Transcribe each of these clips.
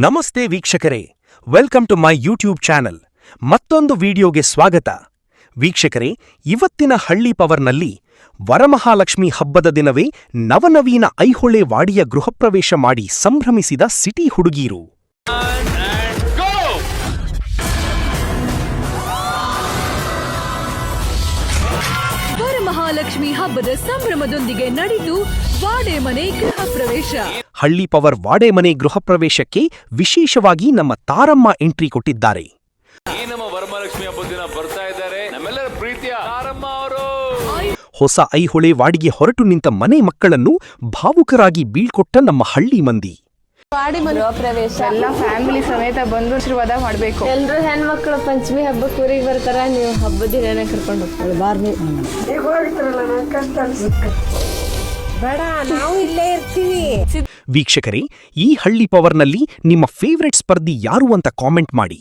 ನಮಸ್ತೆ ವೀಕ್ಷಕರೇ, welcome to my YouTube channel. ಮತ್ತೊಂದು ವಿಡಿಯೋಗೆ ಸ್ವಾಗತ. ವೀಕ್ಷಕರೇ, ಇವತ್ತಿನ ಹಳ್ಳಿ ಪವರ್ನಲ್ಲಿ ವರಮಹಾಲಕ್ಷ್ಮಿ ಹಬ್ಬದ ದಿನವೇ ನವನವೀನ ಐಹೊಳೆ ವಾಡಿಯ ಗೃಹಪ್ರವೇಶ ಮಾಡಿ ಸಂಭ್ರಮಿಸಿದ ಸಿಟಿ ಹುಡುಗೀರು. ವರಮಹಾಲಕ್ಷ್ಮಿ ಹಬ್ಬದ ಸಂಭ್ರಮದೊಂದಿಗೆ ನಡೆದು ವಾಡೆಮನೆ ಗೃಹ ಪ್ರವೇಶ. ಹಳ್ಳಿ ಪವರ್ ವಾಡೆಮನೆ ಗೃಹ ಪ್ರವೇಶಕ್ಕೆ ವಿಶೇಷವಾಗಿ ನಮ್ಮ ತಾರಮ್ಮ ಎಂಟ್ರಿ ಕೊಟ್ಟಿದ್ದಾರೆ. ಈ ನಮ್ಮ ವರಮಹಾಲಕ್ಷ್ಮಿ ಹಬ್ಬದ ದಿನ ಬರ್ತಾ ಇದ್ದಾರೆ ನಮ್ಮೆಲ್ಲರ ಪ್ರೀತಿಯ ತಾರಮ್ಮ ಅವರು. ಹೊಸ ಐಹೊಳೆ ವಾಡಿಗೆ ಹೊರಟು ನಿಂತ ಮನೆ ಮಕ್ಕಳನ್ನು ಭಾವುಕರಾಗಿ ಬೀಳ್ಕೊಟ್ಟ ನಮ್ಮ ಹಳ್ಳಿ ಮಂದಿ. ಗೃಹ ಪ್ರವೇಶ ಎಲ್ಲ ಫ್ಯಾಮಿಲಿ ಸಮೇತ ಬಂದು ಆಶೀರ್ವಾದ ಮಾಡಬೇಕು. ಎಲ್ಲರೂ ಹೆಣ್ಮಕ್ಳು ಪಂಚಮಿ ಹಬ್ಬಕ್ಕೆ ಊರಿಗೆ ಬರ್ತಾರ, ನೀವು ಹಬ್ಬದ ದಿನ ಕರ್ಕೊಂಡು ಹೋಗ್ತಾರೆ. ಬಾರ್ನಿ ಬೇಡ, ನಾವು ಇಲ್ಲೇ ಇರ್ತೀವಿ. ವೀಕ್ಷಕರೇ, ಈ ಹಳ್ಳಿ ಪವರ್ನಲ್ಲಿ ನಿಮ್ಮ ಫೇವರೆಟ್ ಸ್ಪರ್ಧಿ ಯಾರು ಅಂತ ಕಾಮೆಂಟ್ ಮಾಡಿ.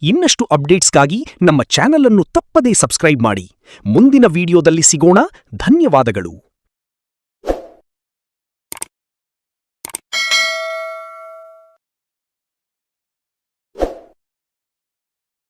ಇನ್ನಷ್ಟು ಅಪ್ಡೇಟ್ಸ್ಗಾಗಿ ನಮ್ಮ ಚಾನಲ್ ಅನ್ನು ತಪ್ಪದೇ ಸಬ್ಸ್ಕ್ರೈಬ್ ಮಾಡಿ. ಮುಂದಿನ ವಿಡಿಯೋದಲ್ಲಿ ಸಿಗೋಣ. ಧನ್ಯವಾದಗಳು.